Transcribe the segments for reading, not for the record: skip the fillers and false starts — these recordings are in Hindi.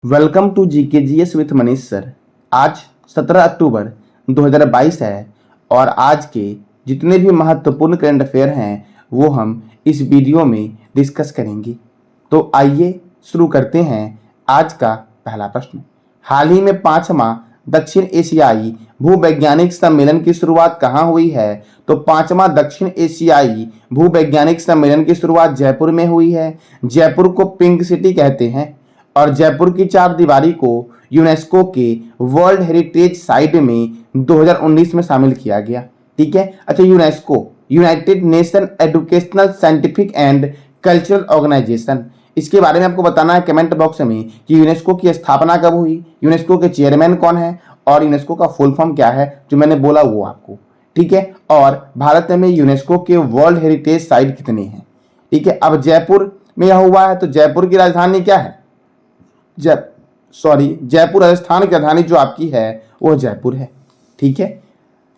Welcome to GKGS with Manish sir. आज 17 अक्टूबर 2022 है और आज के जितने भी महत्वपूर्ण करंट अफेयर हैं वो हम इस वीडियो में डिस्कस करेंगे। तो आइए शुरू करते हैं। आज का पहला प्रश्न, हाल ही में 5वां दक्षिण एशियाई भूवैज्ञानिक सम्मेलन की शुरुआत कहाँ हुई है? तो 5वां दक्षिण एशियाई भूवैज्ञानिक सम्मेलन की शुरुआत जयपुर में हुई है। जयपुर को पिंक सिटी कहते हैं और जयपुर की चार दीवारी को यूनेस्को के वर्ल्ड हेरिटेज साइट में 2019 में शामिल किया गया। ठीक है। अच्छा, UNESCO United Nation Educational Scientific and Cultural Organization, इसके बारे में आपको बताना है कमेंट बॉक्स में कि यूनेस्को की स्थापना कब हुई, यूनेस्को के चेयरमैन कौन है और यूनेस्को का फुल फॉर्म क्या है, जो मैंने बोला वो आपको। ठीक है। और भारत में यूनेस्को के वर्ल्ड हेरिटेज साइट कितने हैं? ठीक है। अब जयपुर में यह हुआ है तो जयपुर की राजधानी क्या है? जयपुर राजस्थान की राजधानी जो आपकी है वो जयपुर है। ठीक है।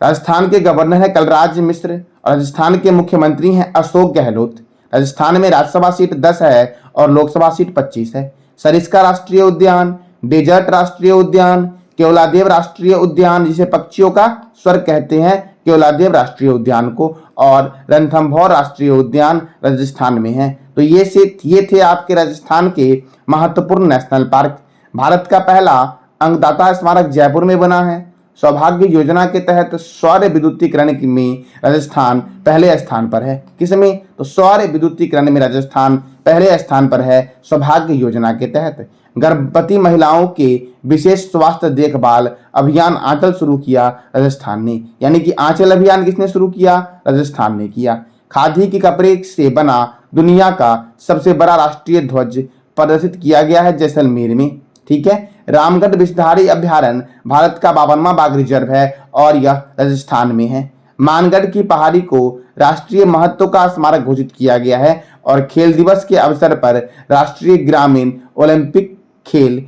राजस्थान के गवर्नर है कलराज मिश्र और राजस्थान के मुख्यमंत्री हैं अशोक गहलोत। राजस्थान में राज्यसभा सीट 10 है और लोकसभा सीट 25 है। सरिस्का राष्ट्रीय उद्यान, डेजर्ट राष्ट्रीय उद्यान, केवलादेव राष्ट्रीय उद्यान जिसे पक्षियों का स्वर्ग कहते हैं, केवलादेव राष्ट्रीय उद्यान को, और रणथंभौर राष्ट्रीय उद्यान राजस्थान में है। तो ये थे आपके राजस्थान के महत्वपूर्ण नेशनल पार्क। भारत का पहला अंगदाता स्मारक जयपुर में बना है। सौभाग्य योजना के तहत सौर विद्युतीकरण में राजस्थान पहले स्थान पर है। किसमें? तो सौर विद्युतीकरण में राजस्थान पहले स्थान पर है सौभाग्य योजना के तहत। गर्भवती महिलाओं के विशेष स्वास्थ्य देखभाल अभियान आंचल शुरू किया राजस्थान ने, यानी कि आंचल अभियान किसने शुरू किया? राजस्थान ने किया। खादी के कपड़े से बना दुनिया का सबसे बड़ा राष्ट्रीय ध्वज प्रदर्शित किया गया है जैसलमेर में। ठीक है। रामगढ़ विषधारी अभ्यारण्य भारत का 52वां बाघ रिजर्व है और यह राजस्थान में है। मानगढ़ की पहाड़ी को राष्ट्रीय महत्व का स्मारक घोषित किया गया है और खेल दिवस के अवसर पर राष्ट्रीय ग्रामीण ओलंपिक खेल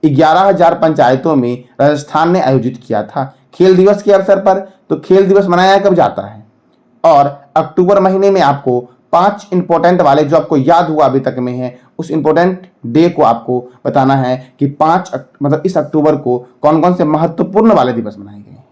11,000 पंचायतों में राजस्थान ने आयोजित किया था। खेल दिवस के अवसर पर तो खेल दिवस मनाया कब जाता है? और अक्टूबर महीने में आपको 5 इंपॉर्टेंट वाले जो आपको याद हुआ अभी तक में है उस इंपॉर्टेंट डे को आपको बताना है कि इस अक्टूबर को कौन कौन से महत्वपूर्ण वाले दिवस मनाए गए हैं।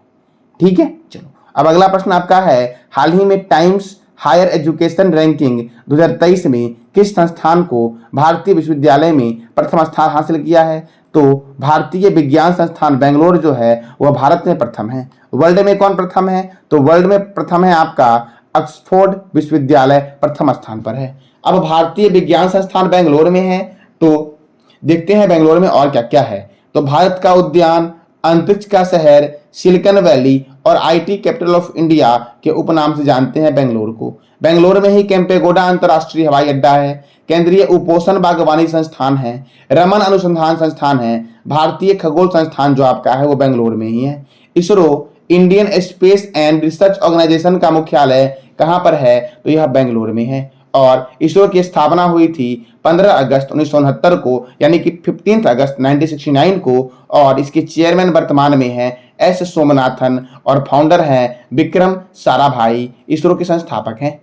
ठीक है। चलो, अब अगला प्रश्न आपका है, हाल ही में टाइम्स हायर एजुकेशन रैंकिंग 2023 में किस संस्थान को भारतीय विश्वविद्यालय में प्रथम स्थान हासिल किया है? तो भारतीय विज्ञान संस्थान बेंगलोर जो है वह भारत में प्रथम है। वर्ल्ड में कौन प्रथम है? तो वर्ल्ड में प्रथम है आपका ऑक्सफोर्ड विश्वविद्यालय प्रथम स्थान पर है। अब भारतीय विज्ञान संस्थान बेंगलोर में है तो देखते हैं बेंगलोर में और क्या क्या है। तो भारत का उद्यान, अंतरिक्ष का शहर, सिलिकॉन वैली और आईटी कैपिटल ऑफ इंडिया के उपनाम से जानते हैं बेंगलोर को। बेंगलोर में ही केम्पेगौड़ा अंतर्राष्ट्रीय हवाई अड्डा है, केंद्रीय उपोषण बागवानी संस्थान है, रमन अनुसंधान संस्थान है, भारतीय खगोल संस्थान जो आपका है वो बेंगलोर में ही है। ISRO Indian Space and Research Organization का मुख्यालय कहाँ पर है? तो यह बेंगलोर में है और इसरो की स्थापना हुई थी 15 अगस्त 1969 को, यानी कि 15 अगस्त 1969 को, और इसके चेयरमैन वर्तमान में हैं एस सोमनाथन और फाउंडर हैं विक्रम साराभाई, इसरो के संस्थापक हैं।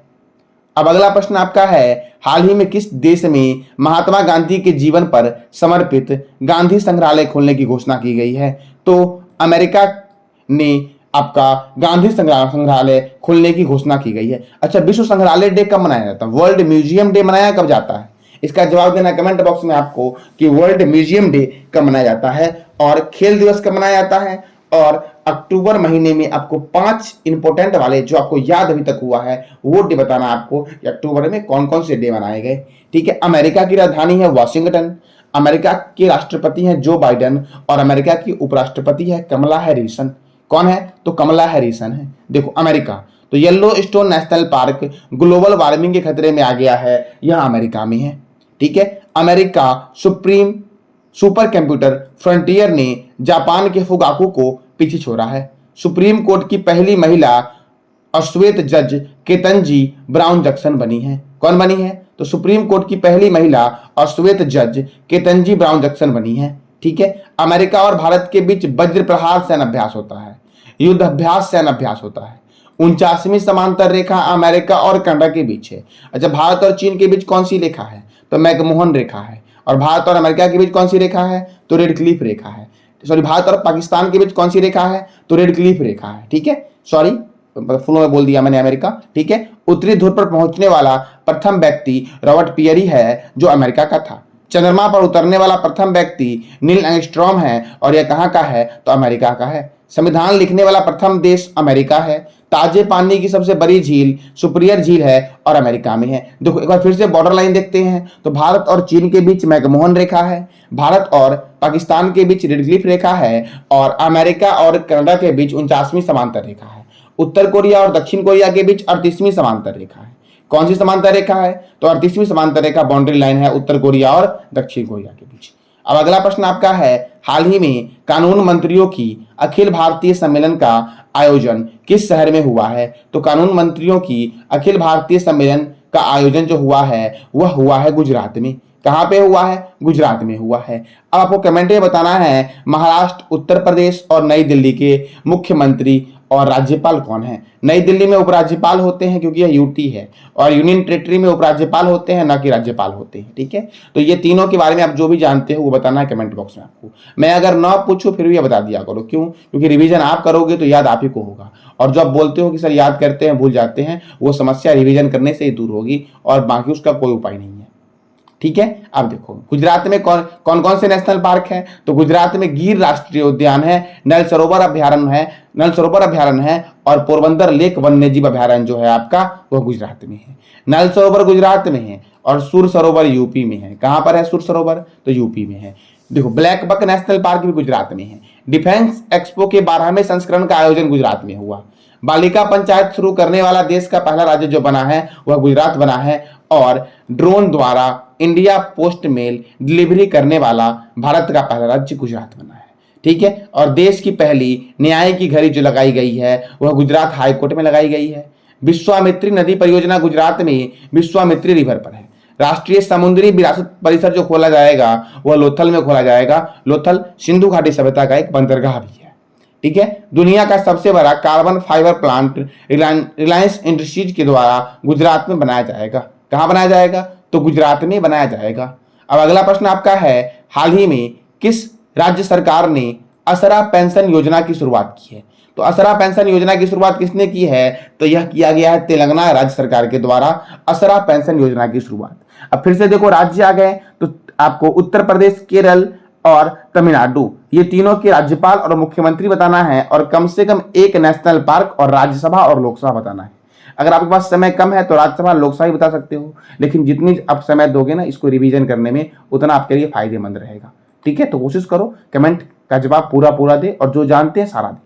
अब अगला प्रश्न आपका है, हाल ही में किस देश में महात्मा गांधी के जीवन पर समर्पित गांधी संग्रहालय खोलने की घोषणा की गई है? तो अमेरिका ने आपका गांधी संग्रहालय खोलने की घोषणा की गई है। अच्छा, विश्व संग्रहालय डे कब मनाया जाता है? वर्ल्ड म्यूजियम डे मनाया कब जाता है? इसका जवाब देना कमेंट बॉक्स में आपको कि वर्ल्ड म्यूजियम डे कब मनाया जाता है और खेल दिवस कब मनाया जाता है। और अक्टूबर महीने में आपको 5 इंपोर्टेंट वाले जो आपको याद अभी तक हुआ है वो डे बताना आपको कि अक्टूबर में कौन कौन से डे मनाए गए। ठीक है। अमेरिका की राजधानी है वॉशिंगटन, अमेरिका के राष्ट्रपति हैं जो बाइडेन और अमेरिका की उपराष्ट्रपति है कमला हैरिसन। कौन है? तो कमला हैरिसन है। देखो अमेरिका, तो yellow stone national park global warming के खतरे में आ गया है, यह अमेरिका में है। ठीक है। America supreme super computer frontier ने जापान के फुगाकू को पीछे छोड़ा है। सुप्रीम कोर्ट की पहली महिला अश्वेत जज केतनजी ब्राउन जैक्सन बनी है। कौन बनी है? तो सुप्रीम कोर्ट की पहली महिला अश्वेत जज केतनजी ब्राउन जैक्सन बनी है। ठीक है। अमेरिका और भारत के बीच वज्र प्रहार सैन्य अभ्यास होता है, युद्ध अभ्यास सैन्य अभ्यास होता है। 49वीं समांतर रेखा अमेरिका और कनाडा के बीच है। अच्छा, भारत और चीन के बीच कौन सी रेखा है? तो मैकमोहन रेखा है। और भारत और अमेरिका के बीच कौन सी रेखा है? तो रेड क्लिफ रेखा है। सॉरी, भारत और पाकिस्तान के बीच कौन सी रेखा है? तो रेड क्लिफ रेखा है। ठीक है, सॉरी फुल में बोल दिया मैंने अमेरिका। ठीक है, उत्तरी ध्रुव पर पहुंचने वाला प्रथम व्यक्ति रॉबर्ट पियरी है जो अमेरिका का था। चंद्रमा पर उतरने वाला प्रथम व्यक्ति नील एंगस्ट्रॉम है और यह कहां का है? तो अमेरिका का है। संविधान लिखने वाला प्रथम देश अमेरिका है। ताजे पानी की सबसे बड़ी झील सुपीरियर झील है और अमेरिका में है। देखो एक बार फिर से बॉर्डर लाइन देखते हैं तो भारत और चीन के बीच मैकमोहन रेखा है, भारत और पाकिस्तान के बीच रेड क्लिफ रेखा है और अमेरिका और कनाडा के बीच 49वीं समांतर रेखा है। उत्तर कोरिया और दक्षिण कोरिया के बीच 38वीं समांतर रेखा है। कौन सी समांतर रेखा है? तो 38वीं समांतर रेखा बाउंड्री लाइन है उत्तर कोरिया और दक्षिण कोरिया के बीच। अब अगला प्रश्न आपका है, हाल ही में कानून मंत्रियों की अखिल भारतीय सम्मेलन का आयोजन किस शहर में हुआ है? तो कानून मंत्रियों की अखिल भारतीय सम्मेलन का आयोजन जो हुआ है वह हुआ है गुजरात में। कहां पे हुआ है? गुजरात में हुआ है। अब आपको कमेंट में बताना है महाराष्ट्र, उत्तर प्रदेश और नई दिल्ली के मुख्यमंत्री और राज्यपाल कौन है। नई दिल्ली में उपराज्यपाल होते हैं क्योंकि यह यूटी है, और यूनियन टेरिटरी में उपराज्यपाल होते हैं, ना कि राज्यपाल होते हैं। ठीक है, तो ये तीनों के बारे में आप जो भी जानते हो वो बताना है कमेंट बॉक्स में आपको। मैं अगर ना पूछूं फिर भी ये बता दिया करो, क्यों? क्योंकि रिवीजन आप करोगे तो याद आप ही को होगा, और जो आप बोलते हो कि सर याद करते हैं भूल जाते हैं, वो समस्या रिवीजन करने से ही दूर होगी और बाकी उसका कोई उपाय नहीं है। ठीक है, अब देखो गुजरात में कौन कौन से नेशनल पार्क हैं? तो गुजरात में गिर राष्ट्रीय उद्यान है, नल सरोवर अभ्यारण्य है और पोरबंदर लेक वन्यजीव अभ्यारण्य जो है आपका वह गुजरात में है। नल सरोवर गुजरात में है और सुर सरोवर यूपी में है। कहां पर है सुर सरोवर? तो यूपी में है। देखो ब्लैक बक नेशनल पार्क भी गुजरात में है। डिफेंस एक्सपो के 12वें संस्करण का आयोजन गुजरात में हुआ। बालिका पंचायत शुरू करने वाला देश का पहला राज्य जो बना है वह गुजरात बना है, और ड्रोन द्वारा इंडिया पोस्ट मेल डिलीवरी करने वाला भारत का पहला राज्य गुजरात बना है। ठीक है, और देश की पहली न्याय की घड़ी जो लगाई गई है वह गुजरात हाईकोर्ट में लगाई गई है। विश्वामित्री नदी परियोजना गुजरात में विश्वामित्री रिवर पर है। राष्ट्रीय समुद्री विरासत परिसर जो खोला जाएगा वह लोथल में खोला जाएगा। लोथल सिंधु घाटी सभ्यता का एक बंदरगाह भी है। ठीक है, दुनिया का सबसे बड़ा carbon fibre plant Reliance industries के द्वारा गुजरात में बनाया जाएगा। कहां बनाया जाएगा? तो गुजरात में बनाया जाएगा। अब अगला प्रश्न आपका है, हाल ही में किस राज्य सरकार ने असरा पेंशन योजना की शुरुआत की है? तो असरा पेंशन योजना की शुरुआत किसने की है? तो यह किया गया है तेलंगाना राज्य सरकार के द्वारा असरा पेंशन योजना की शुरुआत। अब फिर से देखो राज्य आ गए तो आपको उत्तर प्रदेश, केरल और तमिलनाडु, ये तीनों के राज्यपाल और मुख्यमंत्री बताना है, और कम से कम एक नेशनल पार्क और राज्यसभा और लोकसभा बताना है। अगर आपके पास समय कम है तो राज्यसभा लोकसभा ही बता सकते हो, लेकिन जितनी आप समय दोगे ना इसको रिवीजन करने में उतना आपके लिए फायदेमंद रहेगा। ठीक है, तो कोशिश करो कमेंट का जवाब पूरा दे और जो जानते हैं सारा दे।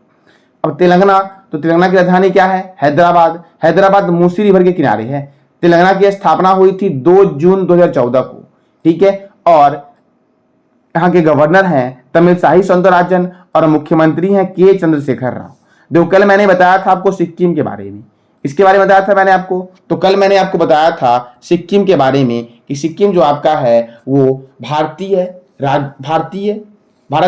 अब तेलंगाना, तो तेलंगाना की राजधानी क्या है? हैदराबाद। हैदराबाद मूसी रिवर के किनारे है। तेलंगाना की स्थापना हुई थी 2 जून 2014 को। ठीक है, और यहाँ के गवर्नर हैं तमिलसाई सौंदरराजन और मुख्यमंत्री हैं के चंद्रशेखर राव। देखो कल मैंने बताया था आपको सिक्किम के बारे में, इसके बारे में बताया था मैंने आपको, तो कल मैंने आपको बताया था सिक्किम के बारे में कि सिक्किम जो आपका है वो भारत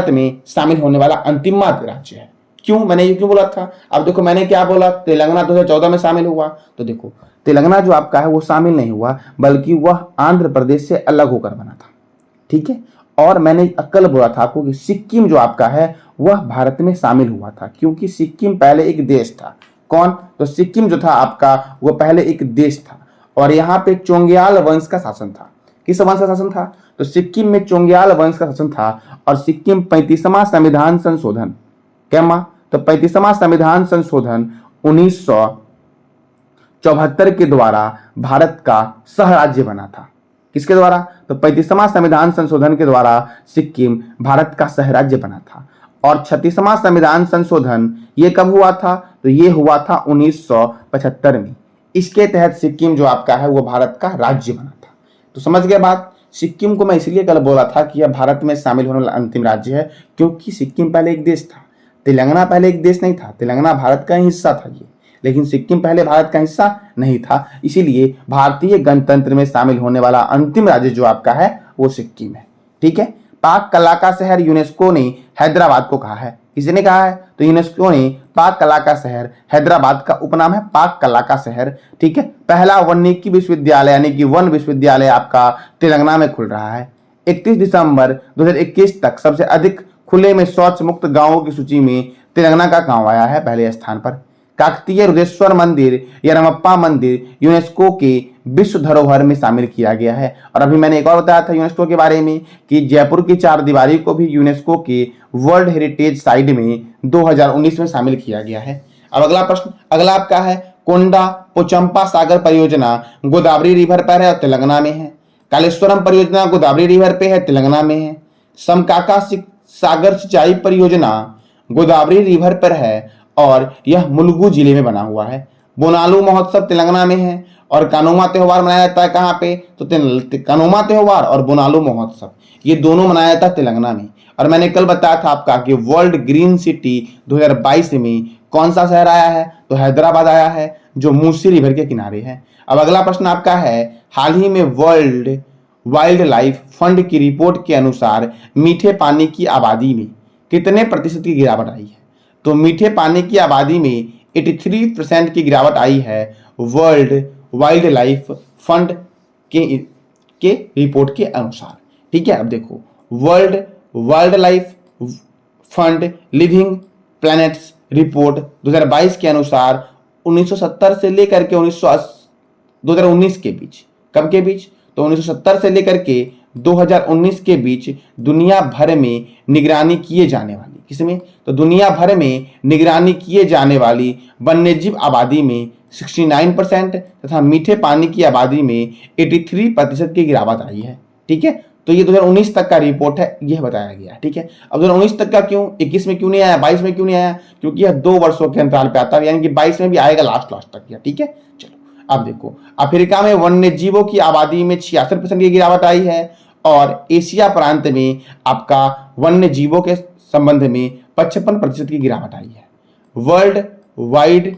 में शामिल होने वाला अंतिम राज्य है। क्यों मैंने ये क्यों बोला था? अब देखो मैंने क्या बोला, तेलंगाना 2014 में शामिल हुआ, तो देखो तेलंगाना जो आपका है वो शामिल नहीं हुआ बल्कि वह आंध्र प्रदेश से अलग होकर बना था। ठीक है, और मैंने कल बोला था आपको कि सिक्किम जो आपका है वह भारत में शामिल हुआ था क्योंकि सिक्किम पहले एक देश था। कौन? तो सिक्किम जो था आपका वो पहले एक देश था और यहाँ पे चोंग्याल वंश का शासन था। किस वंश का शासन था? तो सिक्किम में चोंग्याल वंश का शासन था और सिक्किम 35वां संविधान संशोधन, क्या मां? तो 35वां संविधान संशोधन 1974 के द्वारा भारत का सह राज्य बना था। किसके द्वारा? तो 35वां संविधान संशोधन के द्वारा सिक्किम भारत का सह राज्य बना था। और 36वां संविधान संशोधन ये कब हुआ था? तो ये हुआ था 1975 में। इसके तहत सिक्किम जो आपका है वो भारत का राज्य बना था। तो समझ गए बात? सिक्किम को मैं इसलिए कल बोला था कि यह भारत में शामिल होने वाला अंतिम राज्य है क्योंकि सिक्किम पहले एक देश था, तेलंगाना पहले एक देश नहीं था। तेलंगाना भारत का ही हिस्सा था ये, लेकिन सिक्किम पहले भारत का हिस्सा नहीं था, इसीलिए भारतीय गणतंत्र में शामिल होने वाला अंतिम राज्य जो आपका है वो सिक्किम है। ठीक है, पाक कला का शहर यूनेस्को ने हैदराबाद को कहा है। किसने कहा है? तो यूनेस्को ने पाक कला का शहर, हैदराबाद का उपनाम है पाक कला का शहर। ठीक है, पहला वानिकी विश्वविद्यालय यानी कि वन विश्वविद्यालय आपका तेलंगाना में खुल रहा है। 31 दिसंबर 2021 तक सबसे अधिक खुले में शौच मुक्त गांवों की सूची में तेलंगाना का गांव आया है पहले स्थान पर। काकतीय रुद्रेश्वर मंदिर या रमप्पा मंदिर यूनेस्को के विश्व धरोहर में शामिल किया गया है। और अभी मैंने एक और बताया था यूनेस्को के बारे में कि जयपुर की चार दीवारी को भी यूनेस्को के वर्ल्ड हेरिटेज साइट में 2019 में शामिल किया गया है। अब अगला प्रश्न, अगला आपका है कोंडा पोचंपा सागर परियोजना गोदावरी रिवर पर है और तेलंगाना में है। कालेश्वरम परियोजना गोदावरी रिवर पे है, तेलंगाना में है। समकाका सागर सिंचाई परियोजना गोदावरी रिवर पर है और यह मुलुगु जिले में बना हुआ है। बोनालू महोत्सव तेलंगाना में है और कानोमा त्योहार मनाया जाता है कहाँ पे, तो कानोमा त्योहार और बोनालू महोत्सव ये दोनों मनाया जाता है तेलंगाना में। और मैंने कल बताया था आपका कि वर्ल्ड ग्रीन सिटी 2022 में कौन सा शहर आया है, तो हैदराबाद आया है जो मूसी रिवर के किनारे है। अब अगला प्रश्न आपका है हाल ही में वर्ल्ड वाइल्ड लाइफ फंड की रिपोर्ट के अनुसार मीठे पानी की आबादी में कितने प्रतिशत की गिरावट आई है, तो मीठे पानी की आबादी में 83% की गिरावट आई है वर्ल्ड वाइल्ड लाइफ फंड के रिपोर्ट के अनुसार। ठीक है, अब देखो world wild life fund living planets report 2022 के अनुसार 1970 से लेकर के 2019 के बीच, कब के बीच, तो 1970 से लेकर के 2019 के बीच दुनिया भर में निगरानी किए जाने वाली, किसमें, तो दुनिया भर में निगरानी किए जाने वाली वन्यजीव आबादी में 69% तथा मीठे पानी की आबादी में 83% की गिरावट आई है। ठीक है, तो ये 2019 तक का रिपोर्ट है, यह बताया गया। ठीक है, अब 2019 तक का क्यों, 21 में क्यों नहीं आया, 22 में क्यों नहीं आया, क्योंकि यह 2 वर्षों के अंतराल पे आता है, यानी कि 22 में भी आएगा लास्ट तक या। ठीक है, चलो अब देखो अफ्रीका में वन्य जीवों की आबादी में 66% की गिरावट आई है और एशिया प्रांत में आपका वन्य जीवों के संबंध में 55% की गिरावट आई है। वर्ल्ड वाइड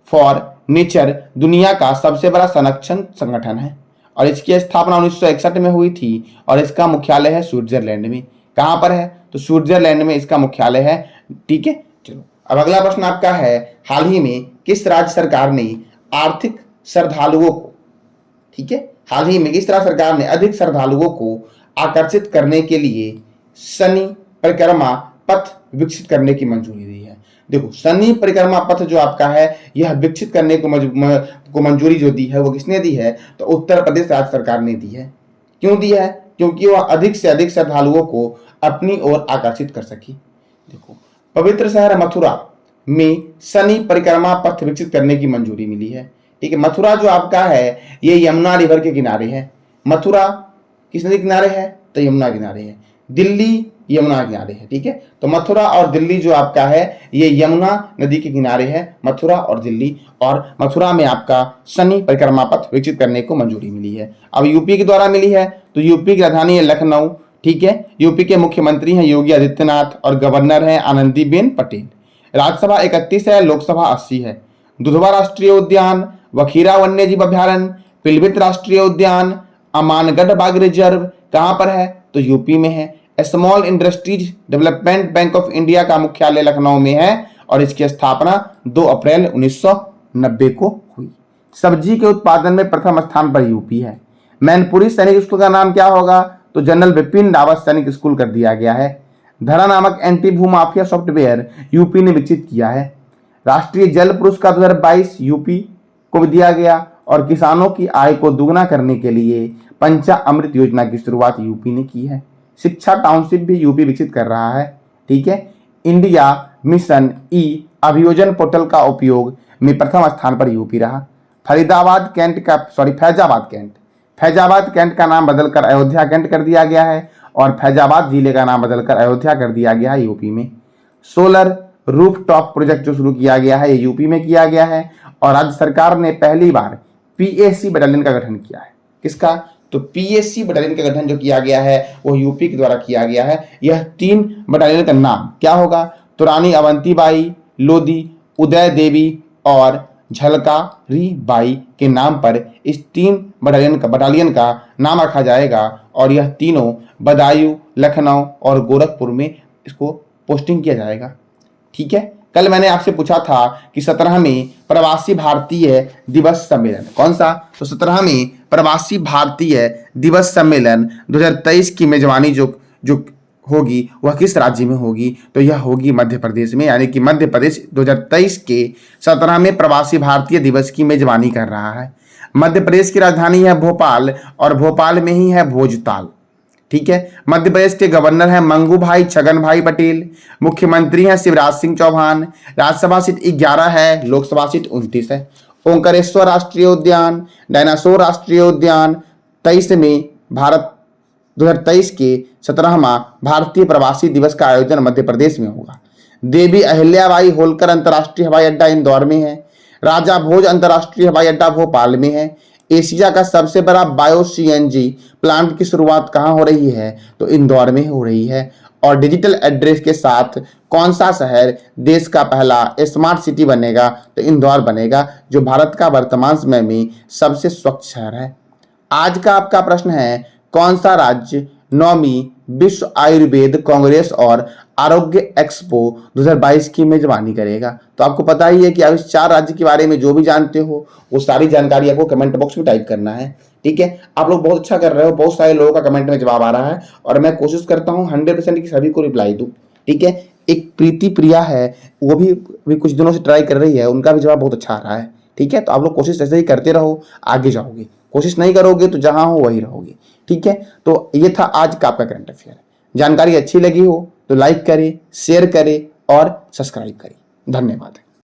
फॉर नेचर दुनिया का सबसे बड़ा संरक्षण संगठन है और इसकी स्थापना 1961 में हुई थी और इसका मुख्यालय है स्विट्जरलैंड में। कहां पर है, तो स्विट्जरलैंड में इसका मुख्यालय है। ठीक है, चलो अब अगला प्रश्न आपका है हाल ही में किस राज्य सरकार ने आर्थिक श्रद्धालुओं को, ठीक है, हाल ही में किस राज्य सरकार ने अधिक श्रद्धालुओं को आकर्षित करने के लिए शनि परिक्रमा पथ विकसित करने की मंजूरी दी है। देखो शनि परिक्रमा पथ जो आपका है यह विकसित करने को मंजूरी जो दी है वो किसने दी है, तो उत्तर प्रदेश राज्य सरकार ने दी है। क्यों दी है, क्योंकि वह अधिक से अधिक श्रद्धालुओं को अपनी ओर आकर्षित कर सकी। देखो पवित्र शहर मथुरा में शनि परिक्रमा पथ विकसित करने की मंजूरी मिली है। ठीक है, मथुरा जो आपका है ये यमुना रिवर के किनारे है। मथुरा किस नदी किनारे है, तो यमुना किनारे है। दिल्ली यमुना किनारे है। ठीक है, तो मथुरा और दिल्ली जो आपका है ये यमुना नदी के किनारे है, मथुरा और दिल्ली, और मथुरा में आपका शनि परिक्रमा पथ विकसित करने को मंजूरी मिली है। अब यूपी के द्वारा मिली है, तो यूपी की राजधानी है लखनऊ। ठीक है, यूपी के मुख्यमंत्री हैं योगी आदित्यनाथ और गवर्नर हैं आनंदीबेन पटेल। राज्यसभा 31 है, लोकसभा 80 है। दुधवा राष्ट्रीय उद्यान, वखीरा वन्यजीव अभ्यारण्य, पिलभित राष्ट्रीय उद्यान, अमानगढ़ बाघ रिजर्व कहां पर है, तो यूपी में है। Small industries development bank of India का मुख्यालय लखनऊ में है और इसकी स्थापना 2 अप्रैल 1990 को हुई। सब्जी के उत्पादन में प्रथम स्थान पर यूपी है। मैनपुरी सैनिक स्कूल का नाम क्या होगा, तो जनरल बिपिन रावत सैनिक स्कूल कर दिया गया है। धरा नामक एंटी भूमाफिया सॉफ्टवेयर यूपी ने विकसित किया है। राष्ट्रीय जल पुरस्कार 2022 यूपी को दिया गया और किसानों की आय को दुगना करने के लिए पंचा अमृत योजना की शुरुआत यूपी ने की है। शिक्षा टाउनशिप भी यूपी विकसित कर रहा है। ठीक है, इंडिया मिशन ई अभियोजन पोर्टल का उपयोग में प्रथम स्थान पर यूपी रहा। फैजाबाद कैंट का नाम बदलकर अयोध्या कैंट कर दिया गया है और फैजाबाद जिले का नाम बदलकर अयोध्या कर दिया गया है यूपी में। सोलर रूफटॉप प्रोजेक्ट जो शुरू किया गया है ये यूपी में किया गया है और राज्य सरकार ने पहली बार पीएसी बटालियन का गठन किया है। किसका, तो पीएसी बटालियन का गठन जो किया गया है वो यूपी के द्वारा किया गया है। यह 3 बटालियन का नाम क्या होगा, तो रानी अवंतीबाई, लोधी उदय देवी और झलकारी बाई के नाम पर इस 3 बटालियन का नाम रखा जाएगा और यह तीनों बदायूं, लखनऊ और गोरखपुर में इसको पोस्टिंग किया जाएगा। ठीक है, कल मैंने आपसे पूछा था कि 17वें प्रवासी भारतीय दिवस सम्मेलन कौन सा, तो 17वें प्रवासी भारतीय दिवस सम्मेलन 2023 की मेजबानी जो जो होगी वह किस राज्य में होगी, तो यह होगी मध्य प्रदेश में। यानी कि मध्य प्रदेश 2023 के 17वें प्रवासी भारतीय दिवस की मेजबानी कर रहा है। मध्य प्रदेश की राजधानी है भोपाल और भोपाल में ही है भोजताल। ठीक है। मध्य प्रदेश के गवर्नर हैं मंगू भाई छगन भाई पटेल, मुख्यमंत्री हैं शिवराज सिंह चौहान, राज्यसभा सीट 11 है, लोकसभा सीट 29 है। ओंकारेश्वर राष्ट्रीय उद्यान, डायनासोर राष्ट्रीय उद्यान 23 में भारत 2023 के 17वां भारतीय प्रवासी दिवस का आयोजन मध्य प्रदेश में होगा। देवी अहिल्याबाई होलकर अंतर्राष्ट्रीय हवाई अड्डा इंदौर में है। राजा भोज अंतर्राष्ट्रीय हवाई अड्डा भोपाल में है। एशिया का सबसे बड़ा बायो सीएनजी प्लांट की शुरुआत कहाँ हो रही है, तो इंदौर में हो रही है। और डिजिटल एड्रेस के साथ कौन सा शहर देश का पहला स्मार्ट सिटी बनेगा, तो इंदौर बनेगा, जो भारत का वर्तमान समय में सबसे स्वच्छ शहर है। आज का आपका प्रश्न है, कौन सा राज्य 9वीं विश्व आयुर्वेद कांग्रेस और आरोग्य एक्सपो 2022 की मेजबानी करेगा। तो आपको पता ही है कि आप इस 4 राज्य के बारे में जो भी जानते हो वो सारी जानकारी आपको कमेंट बॉक्स में टाइप करना है। ठीक है। आप लोग बहुत अच्छा कर रहे हो, बहुत सारे लोगों का कमेंट में जवाब आ रहा है और मैं कोशिश करता हूँ 100% की सभी को रिप्लाई दूं। ठीक है। एक प्रीति प्रिया है, वो भी कुछ दिनों से ट्राई कर रही है, उनका भी जवाब बहुत अच्छा आ रहा है। ठीक है। तो आप लोग कोशिश ऐसे ही करते रहो, आगे जाओगे। कोशिश नहीं करोगे तो जहां हो वही रहोगे। ठीक है। तो ये था आज का आपका करंट अफेयर। जानकारी अच्छी लगी हो तो लाइक करें, शेयर करें और सब्सक्राइब करें। धन्यवाद।